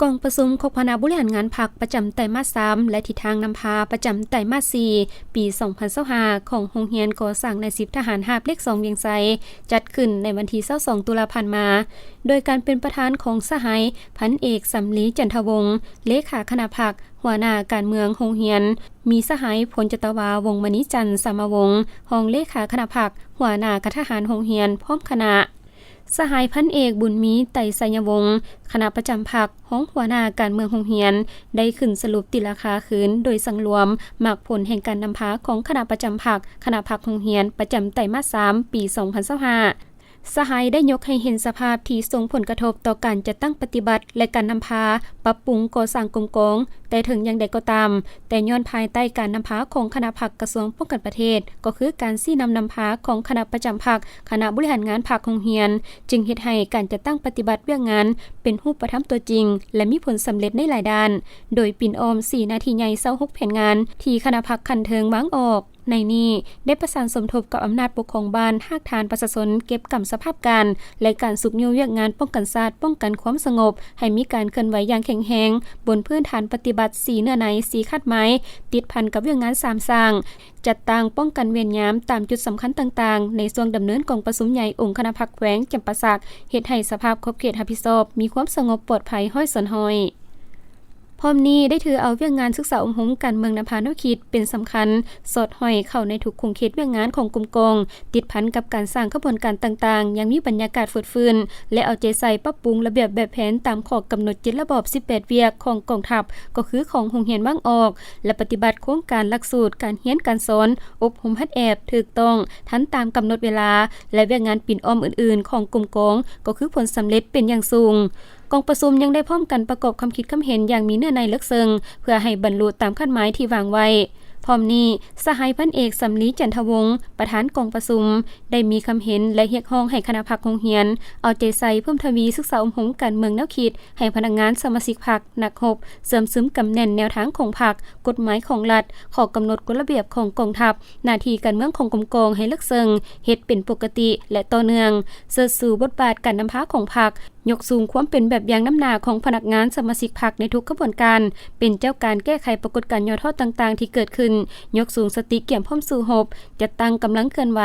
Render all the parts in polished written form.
กองประชุมคณะบริหารงานพรรคประจำไตรมาส3และทิศทางนำพาประจำไตรมาส4ปี2025ของโรงเรียนก่อสร้างนายสิบทหารหาบเลข2เวียงไสจัดขึ้นในวันที่22ตุลาคมมาโดยการเป็นประธานของสหายพันเอกสำลีจันทวงศ์เลขาคณะพรรคหัวหน้าการเมืองโรงเรียนมีสหายพลจตวาวงศ์มณีจันทร์สามวงศ์รองเลขาคณะพรรคหัวหน้าคณะทหารโรงเรียนพร้อมคณะสหายพันเอกบุญมีไตรไสยวงศ์คณะประจำพรรคของหัวหน้าการเมืองโรงเรียนได้ขึ้นสรุปติราคาคืนโดยสังรวมหมากผลแห่งการนำพาของคณะประจำพรรคคณะพรรคโรงเรียนประจำไตรมาส3ปี2025สหายได้ยกให้เห็นสภาพที่ส่งผลกระทบต่อการจัดตั้งปฏิบัติและการนำพาปรับปรุงก่อสร้างกรมกองแต่ถึงอย่างใดก็ตามแต่ย้อนภายใต้การนำพาของคณะพรรคกระทรวงป้องกันประเทศก็คือการซี่นำพาของคณะประจำพรรคคณะบริหารงานพรรคโรงเรียนจึงเฮ็ดให้การจัดตั้งปฏิบัติเวียกงานเป็นรูปธรรมตัวจริงและมีผลสำเร็จในหลายด้านโดยปิ่นออม4นาทีใหญ่26แผนงานที่คณะพรรคคันเทิงวางออกในนี้ได้ประสานสมทบกับอำนาจปกครองบ้านภาคฐานประชาชนเก็บกำสภาพการและการสุกโยเวียกงานป้องกันชาติป้องกันความสงบให้มีการเคลื่อนไหวอย่างแข็งแรงบนพื้นฐานปฏิบัติ4เนื้อใน4คาดหมายติดพันกับเวียกงาน3สร้างจัดตั้งป้องกันเวียนยามตามจุดสำคัญต่างๆในช่วงดำเนินกองประชุมใหญ่องค์คณะพรรคแขวงจำปาสักเฮ็ดให้สภาพครบเขตรับผิดชอบมีความสงบปลอดภัยห้อยสนห้อยพร้อมนี้ได้ถือเอาเวียกงานศึกษาองค์หงการเมืองนภาแนวคิดเป็นสำคัญสอดห้อยเข้าในทุกคงเขตเวียกงานของกลุ่มกองติดพันกับการสร้างขบวนการต่างๆยังมีบรรยากาศฝืดฟื้นและเอาใจใส่ปรับปรุงระเบียบแบบแผนตามข้อกำหนด7ระบอบ18เวียกของกองทัพก็คือของโรงเรียนบ้างออกและปฏิบัติโครงการหลักสูตรการเรียนการสอนอบรมฮัดแอบถูกต้องทันตามกำหนดเวลาและเวียกงานปิ่นอ้อมอื่นๆของกลุ่มกองก็คือผลสำเร็จเป็นอย่างสูงกองประชุมยังได้พร้อมกันประกอบคำคิดคำเห็นอย่างมีเนื้อในลึกซึ้งเพื่อให้บรรลุตามคาดหมายที่วางไว้พร้อมนี้สหายพันเอกสำลีจันทวงศ์ประธานกองประชุมได้มีคำเห็นและเรียกร้องให้คณะพรรคโรงเรียนเอาใจใส่เพิ่มทวีศึกษาองค์การเมืองแนวคิดให้พนักงานสมาชิกพรรคนักรบเสริมซึมกำแน่นแนวทางของพรรคกฎหมายของรัฐข้อกำหนดกฎระเบียบของกองทัพหน้าที่การเมืองของกรมกองให้ลึกซึ้งเฮ็ดเป็นปกติและต่อเนื่องเสริมสู่บทบาทการนำพาของพรรคยกสูงความเป็นแบบอย่างน้ำหนาของพนักงานสมาชิกพรรคในทุกกระบวนการเป็นเจ้าการแก้ไขปรากฏการณ์ย่อท่อต่างๆที่เกิดขึ้นยกสูงสติเกี่ยมพร้อมสู่หบจัดตั้งกำลังเคลื่อนไหว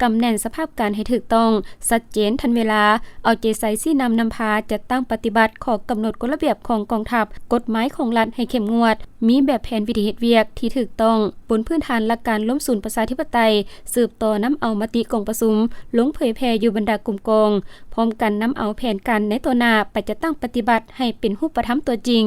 กำแน่นสภาพการให้ถูกต้องชัดเจนทันเวลาเอาใจใส่ซี่นำพาจัดตั้งปฏิบัติข้อกำหนดกฎระเบียบของกองทัพกฎหมายของรัฐให้เข้มงวดมีแบบแผนวิธีเฮ็ดเวียกที่ถูกต้องบนพื้นฐานหลักการล้มศูนย์ประชาธิปไตยสืบต่อนำเอามติกองประชุมลงเผยแพร่อยู่บรรดากลุ่มกองพร้อมกันนำเอาแผนการในตัวหน้าไปจัดตั้งปฏิบัติให้เป็นรูปธรรมตัวจริง